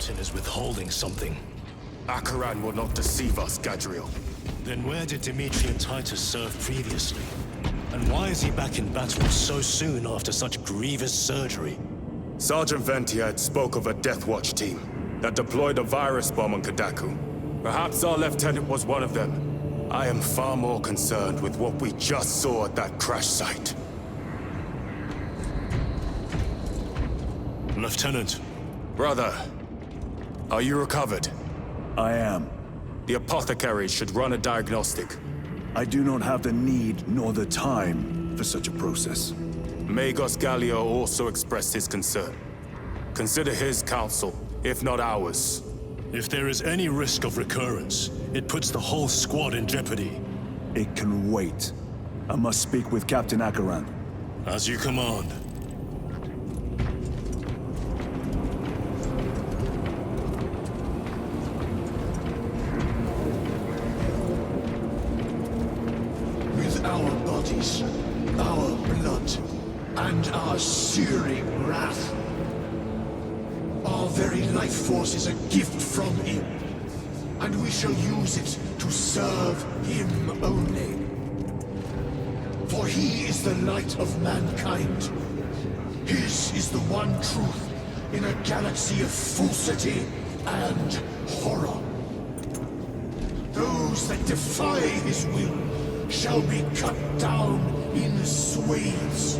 captain is withholding something. Acheran will not deceive us, Gadriel. Then where did Dimitri and Titus serve previously? And why is he back in battle so soon after such grievous surgery? Sergeant Ventiad spoke of a Death Watch team that deployed a virus bomb on Kadaku. Perhaps our lieutenant was one of them. I am far more concerned with what we just saw at that crash site. Lieutenant. Brother, are you recovered? I am. The apothecary should run a diagnostic. I do not have the need nor the time for such a process. Magos Gallio also expressed his concern. Consider his counsel, if not ours. If there is any risk of recurrence, it puts the whole squad in jeopardy. It can wait. I must speak with Captain Acheran. As you command. With our bodies, our blood, and our searing wrath, our very life force is a gift from him, and we shall use it to serve him only. For he is the light of mankind. His is the one truth in a galaxy of falsity and horror. Those that defy his will shall be cut down in swathes.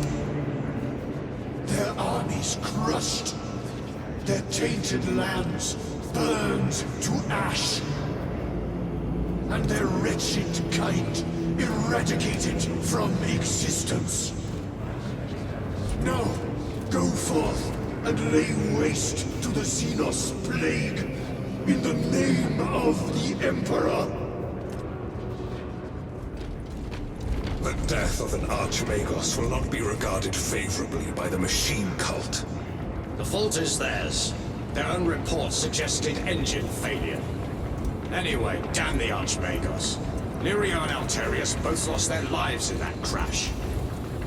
Their armies crushed, their tainted lands burned to ash, and their wretched kind eradicated from existence. Now, go forth and lay waste to the Xenos plague in the name of the Emperor. The death of an Archmagos will not be regarded favorably by the machine cult. The fault is theirs. Their own report suggested engine failure. Anyway, damn the Archmagos. Lirio and Alterius both lost their lives in that crash.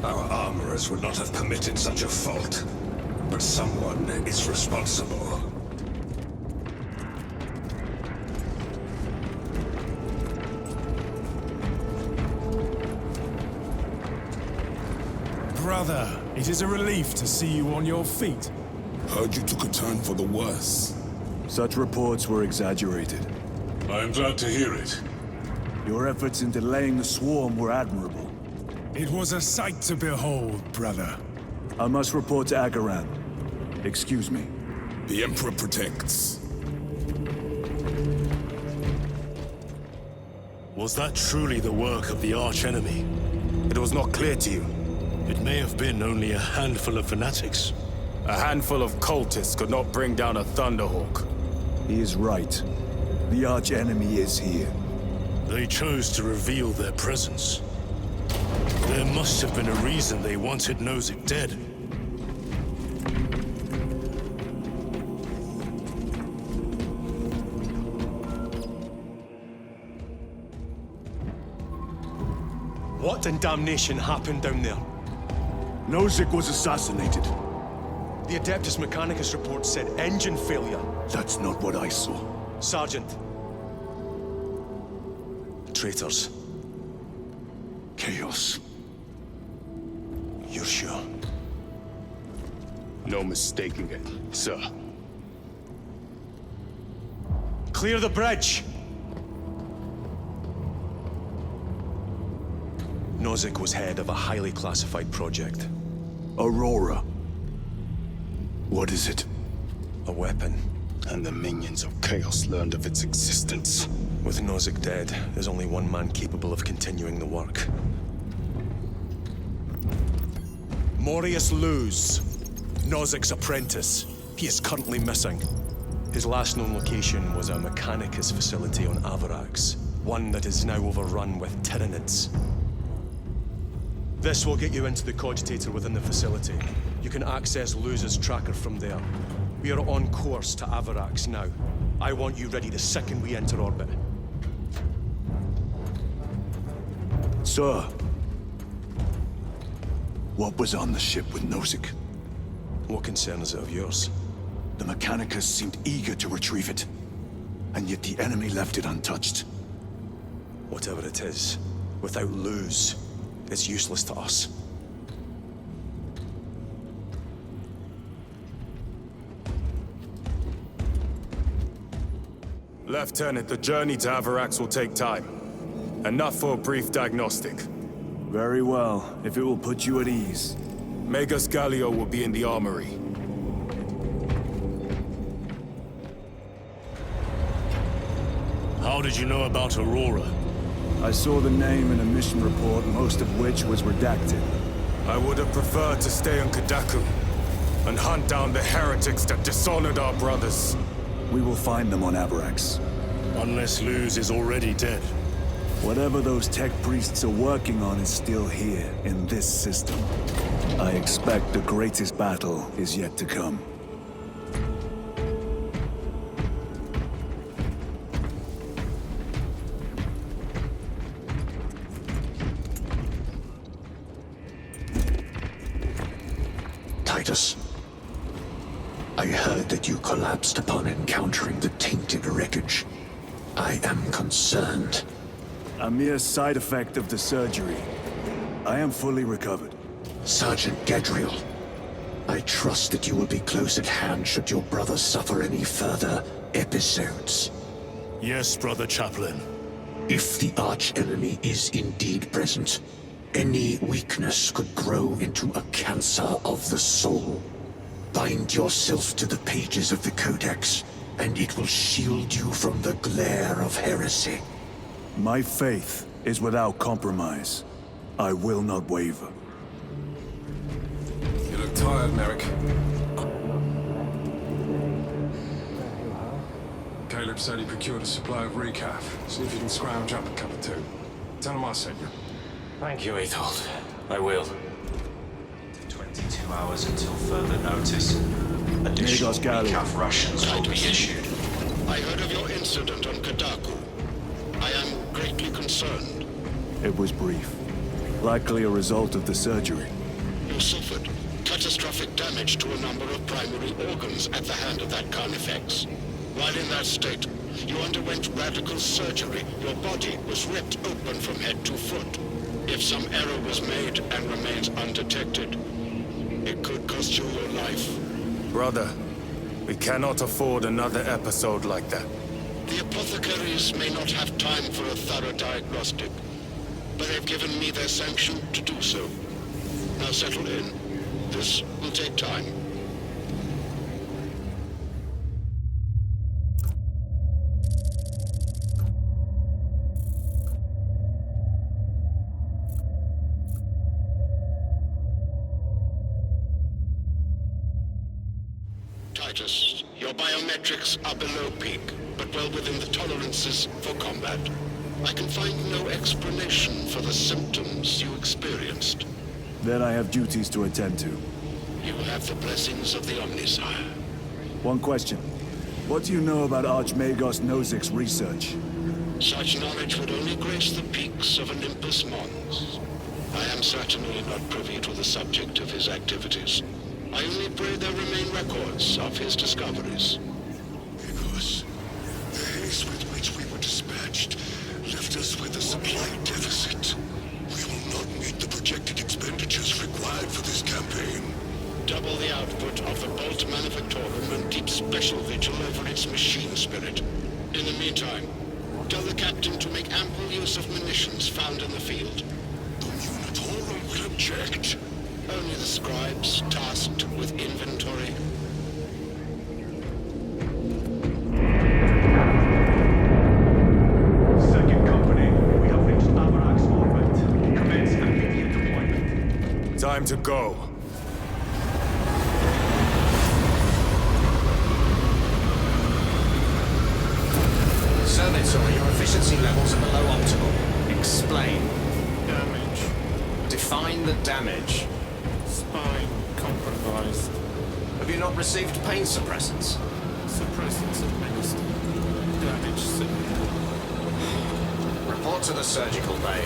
Our armorers would not have committed such a fault. But someone is responsible. Brother, it is a relief to see you on your feet. Heard you took a turn for the worse. Such reports were exaggerated. I am glad to hear it. Your efforts in delaying the swarm were admirable. It was a sight to behold, brother. I must report to Acheran. Excuse me. The Emperor protects. Was that truly the work of the archenemy? It was not clear to you. It may have been only a handful of fanatics. A handful of cultists could not bring down a Thunderhawk. He is right. The archenemy is here. They chose to reveal their presence. There must have been a reason they wanted Nozik dead. What in damnation happened down there? Nozik was assassinated. The Adeptus Mechanicus report said engine failure. That's not what I saw. Sergeant. Traitors. Chaos. You're sure? No mistaking it, sir. Clear the bridge! Nozik was head of a highly classified project. Aurora. What is it? A weapon. And the minions of Chaos learned of its existence. With Nozik dead, there's only one man capable of continuing the work. Morias Leuze, Nozik's apprentice. He is currently missing. His last known location was a Mechanicus facility on Avarax, one that is now overrun with Tyranids. This will get you into the cogitator within the facility. You can access Leuze's tracker from there. We are on course to Avarax now. I want you ready the second we enter orbit. Sir. What was on the ship with Nozik? What concern is it of yours? The Mechanicus seemed eager to retrieve it, and yet the enemy left it untouched. Whatever it is, without Leuze, it's useless to us. Lieutenant, the journey to Avarax will take time. Enough for a brief diagnostic. Very well, if it will put you at ease. Magus Gallio will be in the armory. How did you know about Aurora? I saw the name in a mission report, most of which was redacted. I would have preferred to stay on Kadaku and hunt down the heretics that dishonored our brothers. We will find them on Avarax. Unless Leuze is already dead. Whatever those tech priests are working on is still here, in this system. I expect the greatest battle is yet to come. Titus, I heard that you collapsed upon encountering the tainted wreckage. I am concerned. A mere side effect of the surgery. I am fully recovered. Sergeant Gadriel, I trust that you will be close at hand should your brother suffer any further episodes. Yes, Brother Chaplain. If the arch-enemy is indeed present, any weakness could grow into a cancer of the soul. Bind yourself to the pages of the Codex, and it will shield you from the glare of heresy. My faith is without compromise. I will not waver. You look tired, Merrick. Caleb said he procured a supply of recaf. See if you can scrounge up a cup or two. Tell him I sent you. Thank you, Ethold. I will. 22 hours until further notice. Additional recaf rations will be issued. I heard of your incident on Kadaku. I am greatly concerned. It was brief. Likely a result of the surgery. You suffered catastrophic damage to a number of primary organs at the hand of that Carnifex. While in that state, you underwent radical surgery. Your body was ripped open from head to foot. If some error was made and remains undetected, it could cost you your life. Brother, we cannot afford another episode like that. The apothecaries may not have time for a thorough diagnostic, but they've given me their sanction to do so. Now settle in. This will take time. Titus, your biometrics are below peak, but well within the tolerances for combat. I can find no explanation for the symptoms you experienced. Then I have duties to attend to. You have the blessings of the Omnisire. One question. What do you know about Archmagos Nozik's research? Such knowledge would only grace the peaks of Olympus Mons. I am certainly not privy to the subject of his activities. I only pray there remain records of his discoveries. Because the haste with which we were dispatched left us with a supply deficit. We will not meet the projected expenditures required for this campaign. Double the output of the Bolt Manufactorum and keep special vigil over its machine spirit. In the meantime, tell the captain to make ample use of munitions found in the field. The Munitorum will object. Only the scribes tasked with inventory. Second company, we have reached Avarax orbit. Commence immediate deployment. Time to go. Servitor, your efficiency levels are below optimal. Explain. Damage. Define the damage. Spine compromised. Have you not received pain suppressants? Suppressants administered. Damage severe. Report to the surgical bay.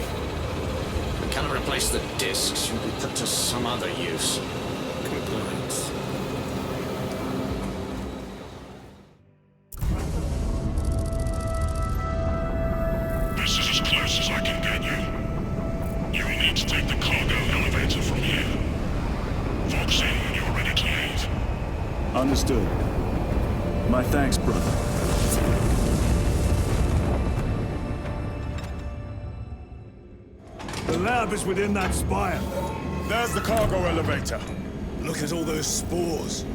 We cannot replace the discs. Should be put to some other use. Compliance. Just take the cargo elevator from here. Fox in when you're ready to leave. Understood. My thanks, brother. The lab is within that spire. There's the cargo elevator. Look at all those spores.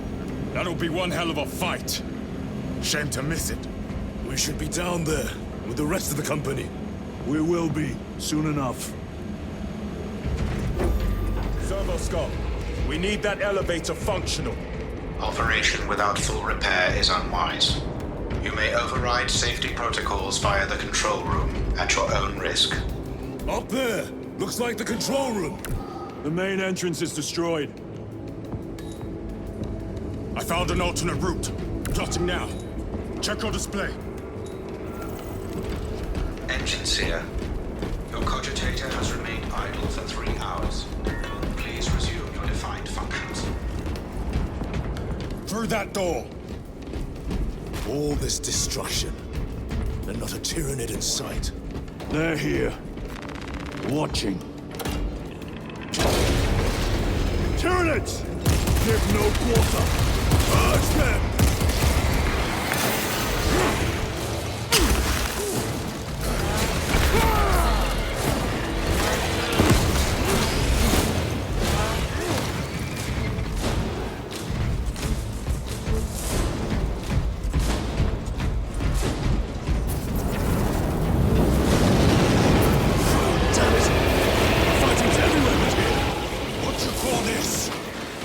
That'll be one hell of a fight. Shame to miss it. We should be down there with the rest of the company. We will be, soon enough. Servo-Skull, we need that elevator functional. Operation without full repair is unwise. You may override safety protocols via the control room at your own risk. Up there! Looks like the control room. The main entrance is destroyed. I found an alternate route. Plotting now. Check your display. Engine seer. Your cogitator has remained idle for 3 hours. Please resume your defined functions. Through that door. All this destruction, and not a Tyranid in sight. They're here. Watching. Tyranids! Give no quarter! Urge them!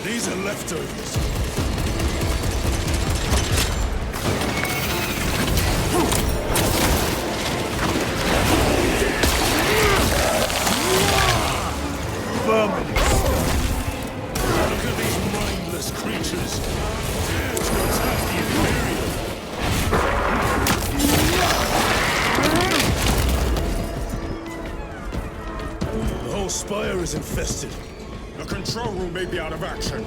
These are leftovers. Vermin. Look at these mindless creatures. Dare to attack the Imperium. The whole spire is infested. The control room may be out of action.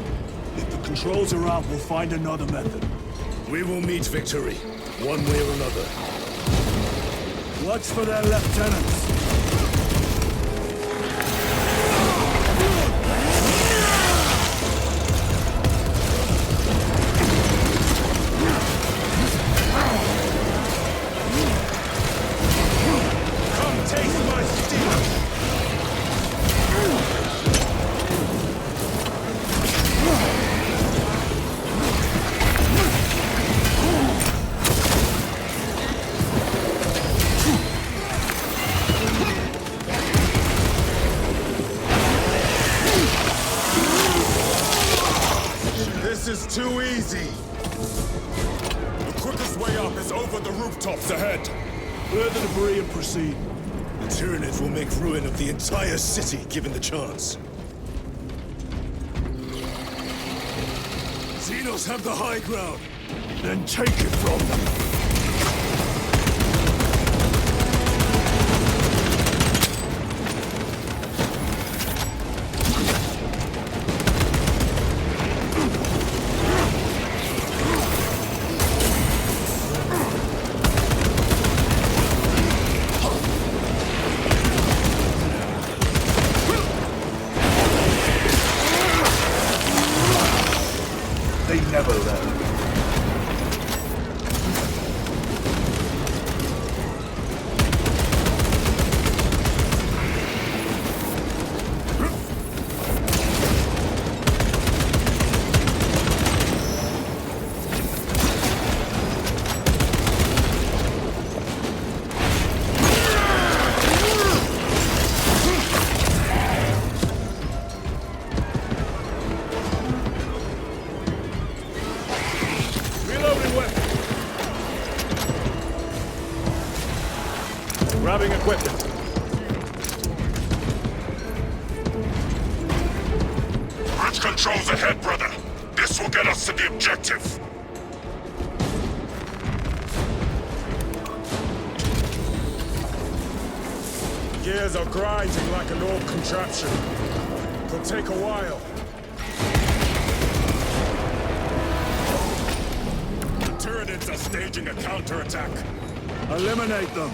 If the controls are out, we'll find another method. We will meet victory, one way or another. Watch for their lieutenants. Come taste my steel! This is too easy. The quickest way up is over the rooftops ahead. Clear the debris and proceed. The Tyranids will make ruin of the entire city, given the chance. Xenos have the high ground. Then take it from them. They never learn. Grabbing equipment. Bridge controls ahead, brother. This will get us to the objective. Gears are grinding like an old contraption. It'll take a while. The Tyranids are staging a counterattack. Eliminate them.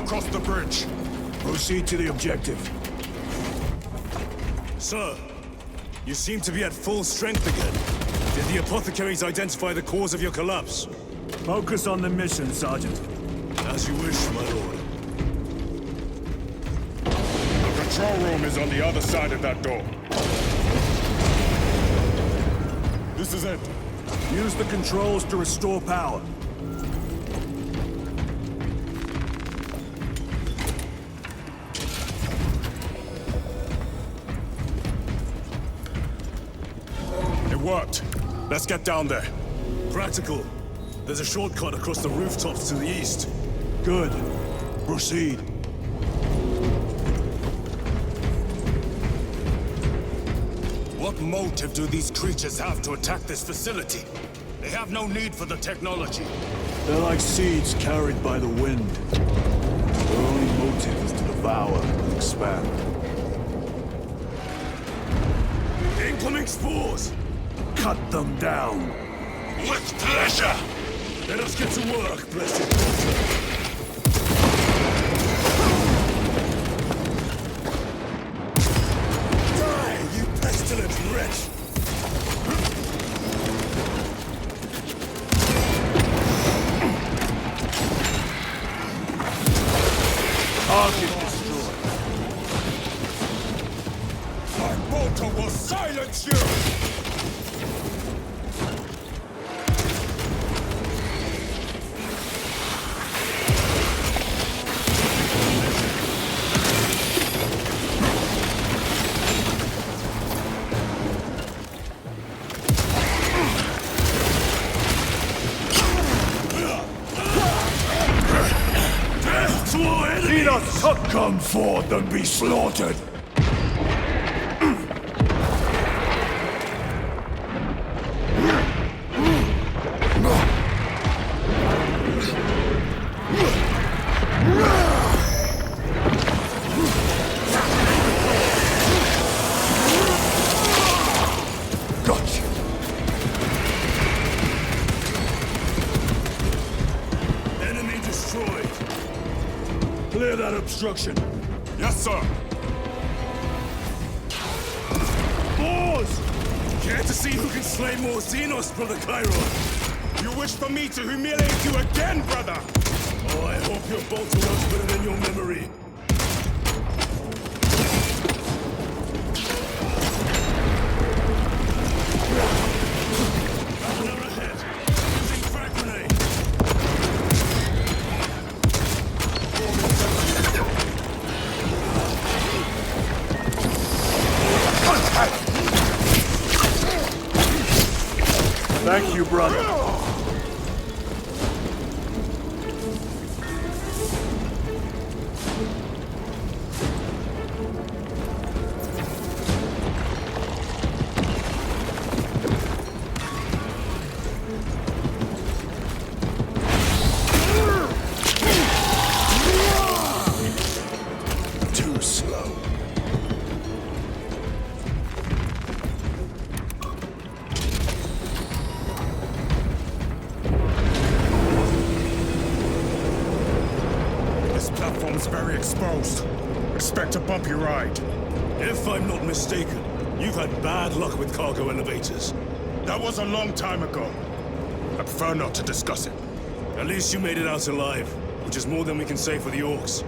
across the bridge. Proceed to the objective. Sir, you seem to be at full strength again. Did the apothecaries identify the cause of your collapse? Focus on the mission, Sergeant. As you wish, my lord. The control room is on the other side of that door. This is it. Use the controls to restore power. It worked. Let's get down there. Practical. There's a shortcut across the rooftops to the east. Good. Proceed. What motive do these creatures have to attack this facility? They have no need for the technology. They're like seeds carried by the wind. Their only motive is to devour and expand. Incoming spores! Cut them down! With pleasure! Let us get to work, blessed daughter. Die, you pestilent wretch! Target destroyed. My Molto will silence you! Come forth and be slaughtered! Gotcha! Enemy destroyed. Clear that obstruction. Yes, sir. Boars! Care to see who can slay more Xenos, Brother Chiron? You wish for me to humiliate you again, brother? Oh, I hope your bolter works better than your memory. Traveler ahead. Using frag grenade. Thank you, brother. Too slow. Platform's very exposed. Expect a bumpy ride. If I'm not mistaken, you've had bad luck with cargo elevators. That was a long time ago. I prefer not to discuss it. At least you made it out alive, which is more than we can say for the orcs.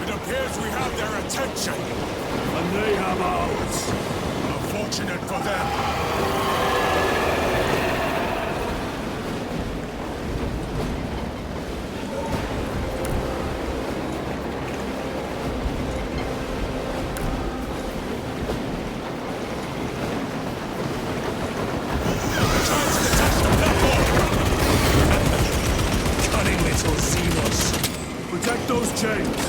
It appears we have their attention. And they have ours. Unfortunate for them. Protect those chains.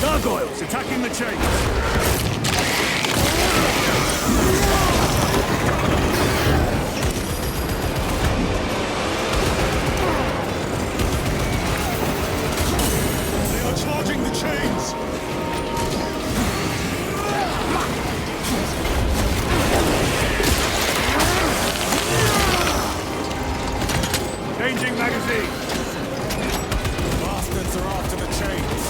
Gargoyles attacking the chains! They are charging the chains! Changing magazine! Bastards are after the chains!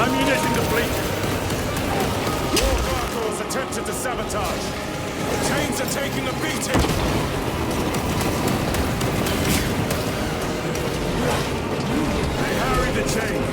Ammunition complete! Warcrafters attempted to sabotage. The chains are taking a beating. They harry the chains!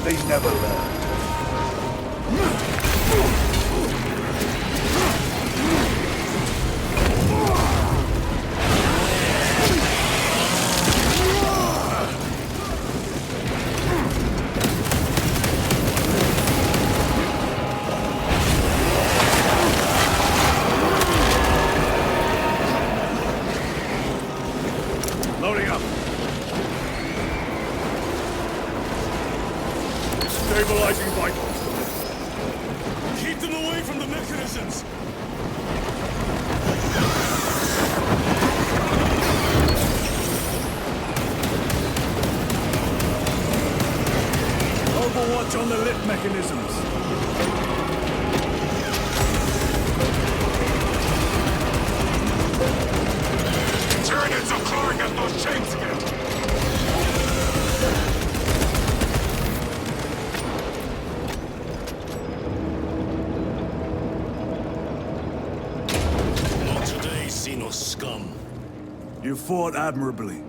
They never learn. Loading up. Stabilizing vitals. Keep them away from the mechanisms. Overwatch on the lift mechanisms. Tyranids are clawing at those chains again. Not today, Xenos scum. You fought admirably.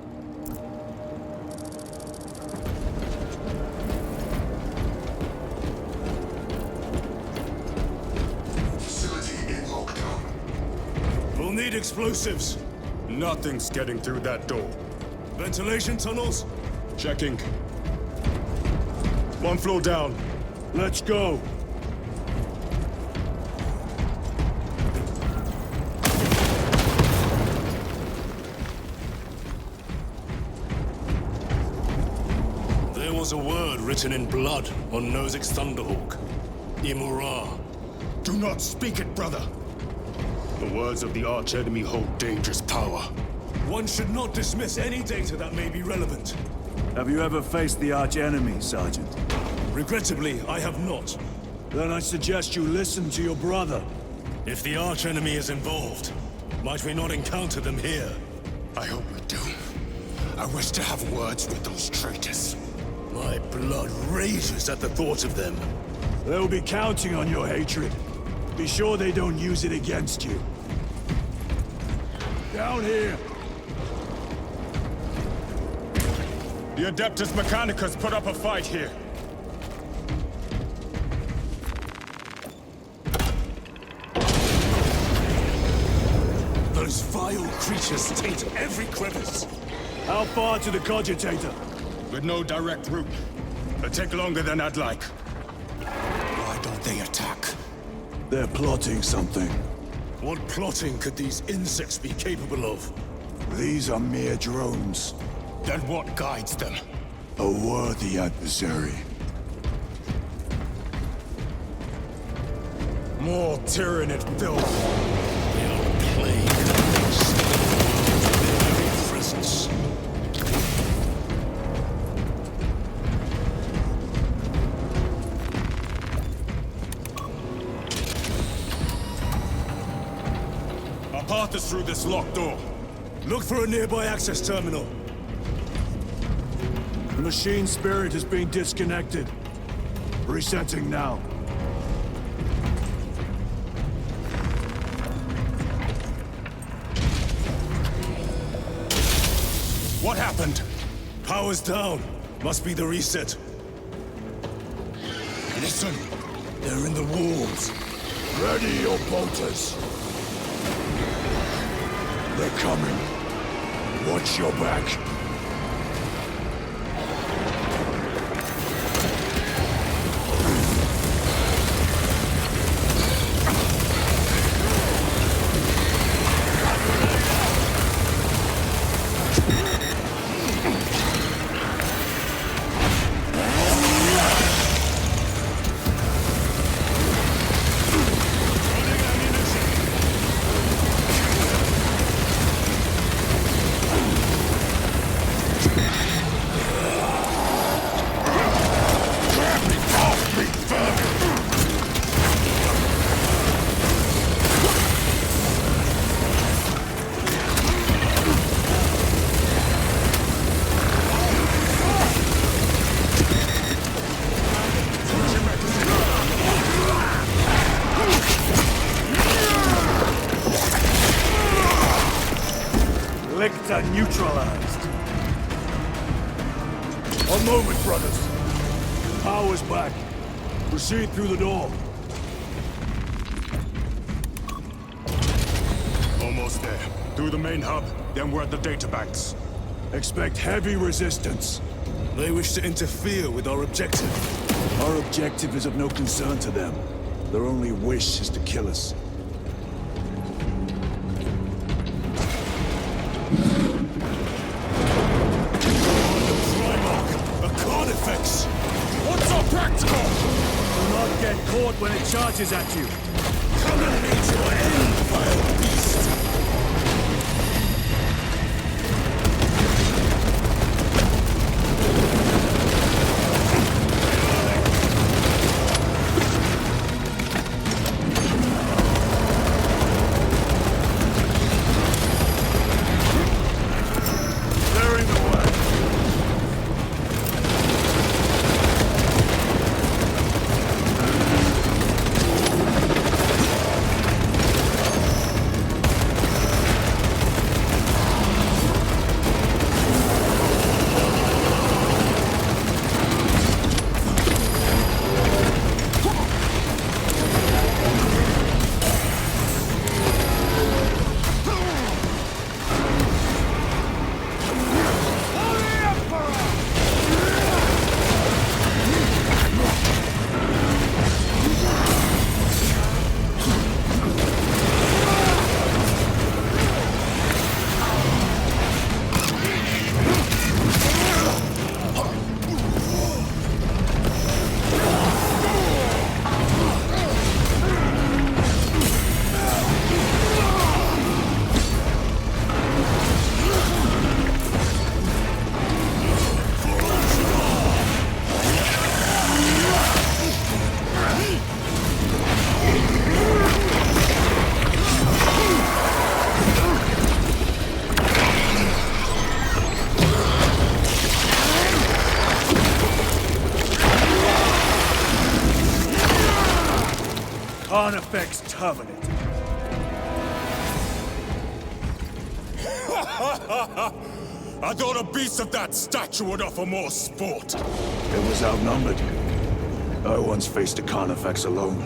Facility in lockdown. We'll need explosives. Nothing's getting through that door. Ventilation tunnels? Checking. One floor down. Let's go. There was a word written in blood on Nozik's Thunderhawk. Imura. Do not speak it, brother. The words of the archenemy hold dangerous power. One should not dismiss any data that may be relevant. Have you ever faced the archenemy, Sergeant? Regrettably, I have not. Then I suggest you listen to your brother. If the archenemy is involved, might we not encounter them here? I hope we do. I wish to have words with those traitors. My blood rages at the thought of them. They'll be counting on your hatred. Be sure they don't use it against you. Down here! The Adeptus Mechanicus put up a fight here. Those vile creatures taint every crevice. How far to the cogitator? With no direct route. It'll take longer than I'd like. Why don't they attack? They're plotting something. What plotting could these insects be capable of? These are mere drones. Then what guides them? A worthy adversary. More tyrannid filth. They are a plague against their very presence. Our path is through this locked door. Look for a nearby access terminal. The machine spirit has been disconnected. Resetting now. What happened? Power's down. Must be the reset. Listen. They're in the walls. Ready your bolters. They're coming. Watch your back. Neutralized. One moment, brothers. Power's back. Proceed through the door. Almost there. Through the main hub, then we're at the databanks. Expect heavy resistance. They wish to interfere with our objective. Our objective is of no concern to them. Their only wish is to kill us. What's so practical? Do not get caught when it charges at you. Come and meet your end, vile beast! Clearing the way. Carnifex Covenant. I thought a beast of that stature would offer more sport. It was outnumbered. I once faced a Carnifex alone,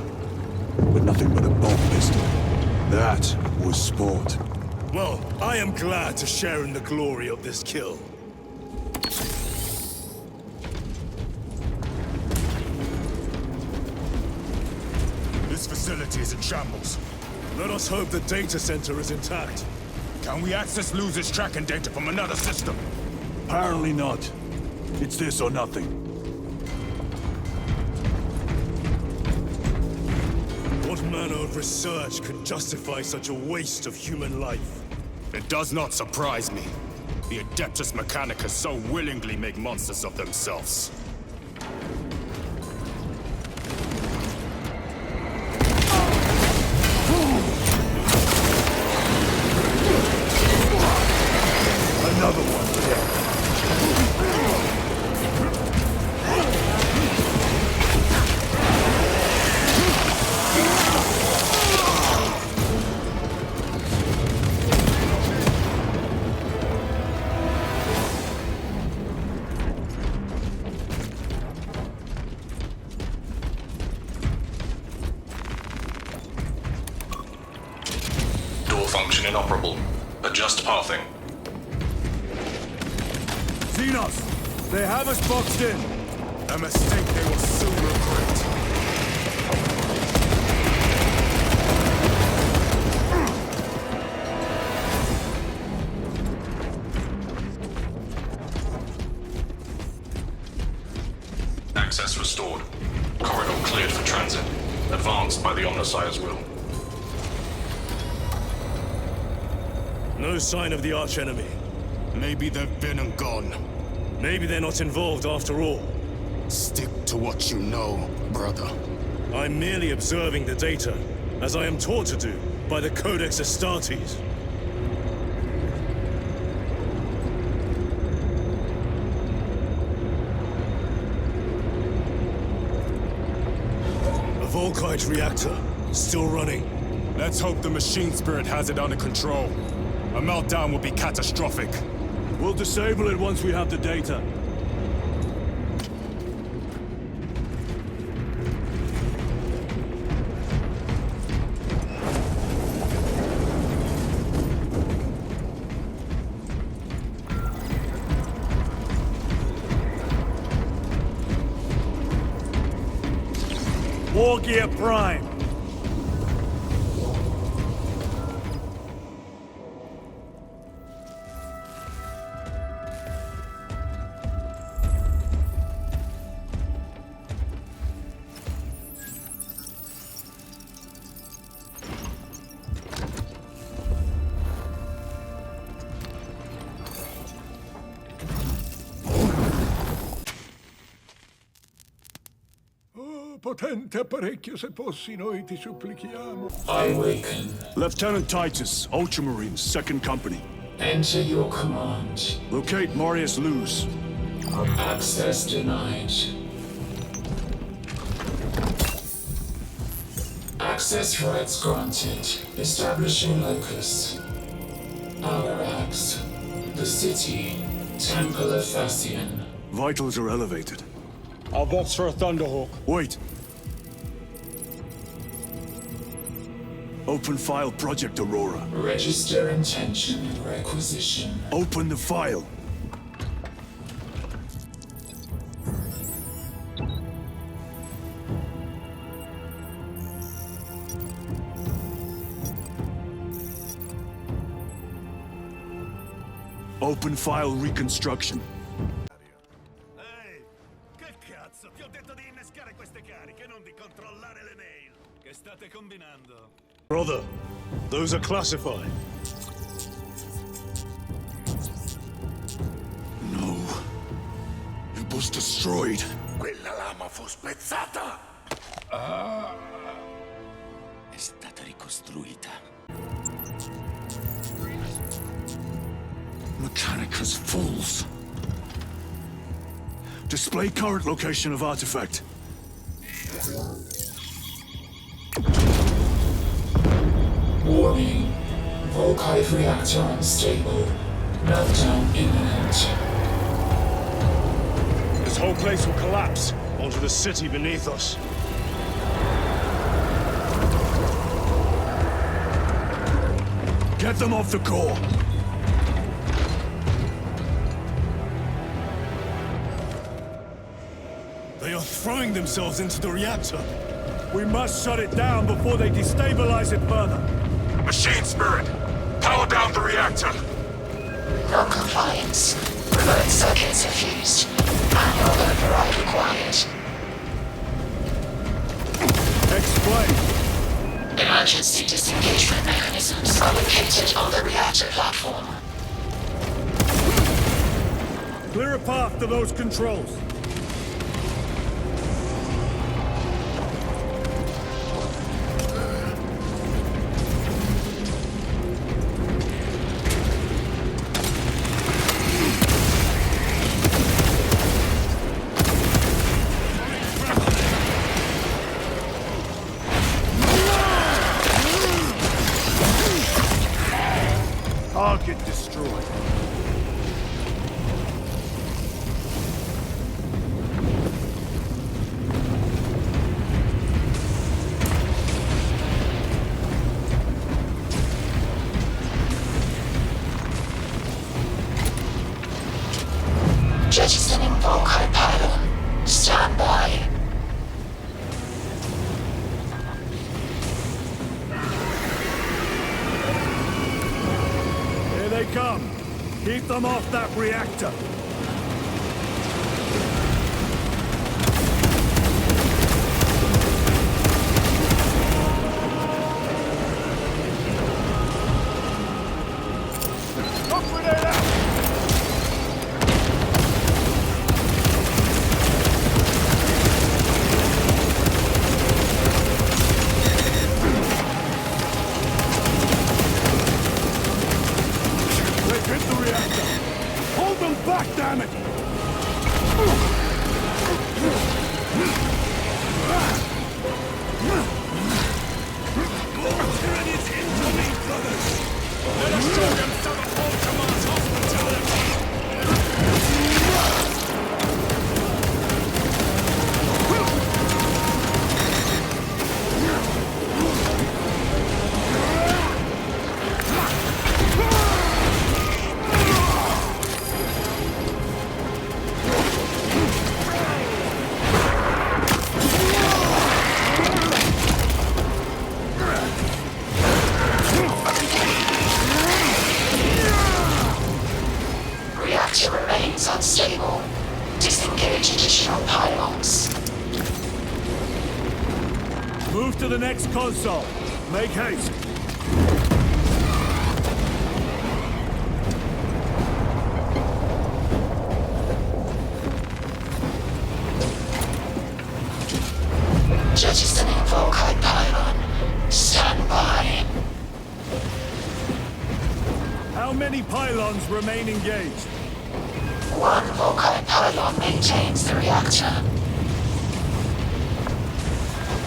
with nothing but a bolt pistol. That was sport. Well, I am glad to share in the glory of this kill. This facility is in shambles. Let us hope the data center is intact. Can we access Leuze's tracking data from another system? Apparently not. It's this or nothing. What manner of research could justify such a waste of human life? It does not surprise me. The Adeptus Mechanicus so willingly make monsters of themselves. Another one dead. Function inoperable. Adjust pathing. Xenos! They have us boxed in! A mistake they will soon regret. Access restored. Corridor cleared for transit. Advanced by the Omnissiah's will. No sign of the archenemy. Maybe they've been and gone. Maybe they're not involved after all. Stick to what you know, brother. I'm merely observing the data, as I am taught to do by the Codex Astartes. A Volkite reactor, still running. Let's hope the machine spirit has it under control. A meltdown will be catastrophic. We'll disable it once we have the data. War Gear Prime. Potente apparecchio, se fossi noi ti supplichiamo. I waken. Lieutenant Titus, Ultramarines, 2nd Company. Enter your command. Locate Morias Leuze. Access denied. Access rights granted. Establishing locus. Our axe. The city. Temple of Fascian. Vitals are elevated. I'll box for a Thunderhawk. Wait. Open file Project Aurora. Register intention and requisition. Open the file. Open file reconstruction. Ehi, che cazzo? Ti ho detto di innescare queste cariche, non di controllare le mail. Che state combinando? Brother, those are classified. No. It was destroyed. Quella lama fu spezzata. È stata ricostruita. Mechanicus fools. Display current location of artifact. Warning. Volkite reactor unstable. Meltdown imminent. This whole place will collapse onto the city beneath us. Get them off the core. They are throwing themselves into the reactor. We must shut it down before they destabilize it further. Machine spirit! Power down the reactor! Non-compliance. Remote circuits are fused. Manual override required. Explain! Emergency disengagement mechanisms are located on the reactor platform. Clear a path to those controls. Target destroyed. Jettisoning Volkite pylon. Stand by. Here they come. Keep them off that reactor. Smoke grenade out! They've hit the reactor! Hold them back, damn it! Tyranny's incoming, brothers! Let us show them some of Ultima's hospitality! Reactor remains unstable. Disengage additional pylons. Move to the next console. Make haste. Jettisoning Volkite pylon. Stand by. How many pylons remain engaged? One Volkite pylon maintains the reactor.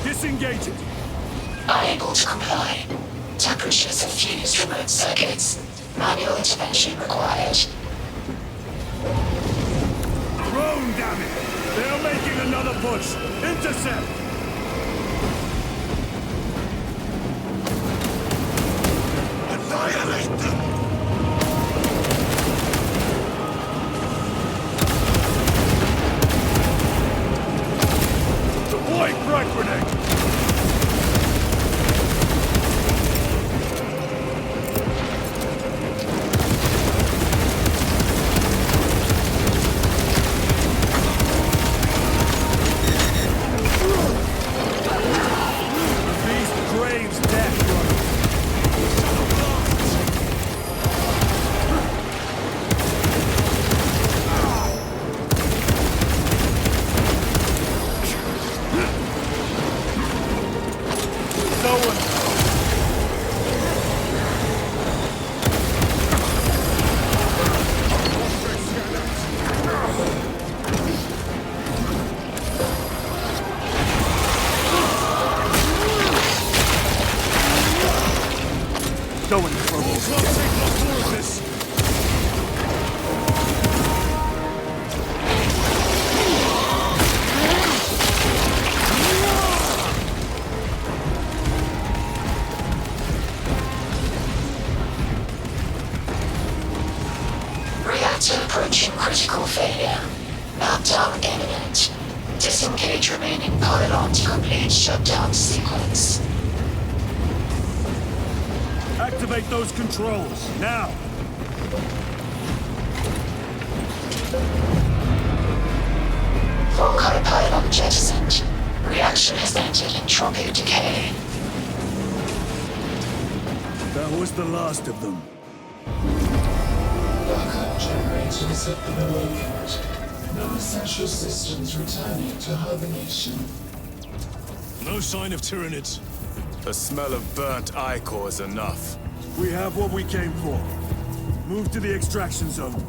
Disengage it. Unable to comply. Temperatures have fused remote circuits. Manual intervention required. Drone, damn it! They're making another push. Intercept! Annihilate them! Deploy frag grenade! Beast craves death, brother. No one. No one trouble. Reactor approaching critical failure. Meltdown imminent. Disengage remaining pylon to complete shutdown sequence. Activate Activate those controls, now! Full autopilot jettisoned. Reaction has entered entropic decay. That was the last of them. Backup generators have been awakened. No essential systems returning to hibernation. No sign of Tyranids. The smell of burnt ichor is enough. We have what we came for. Move to the extraction zone.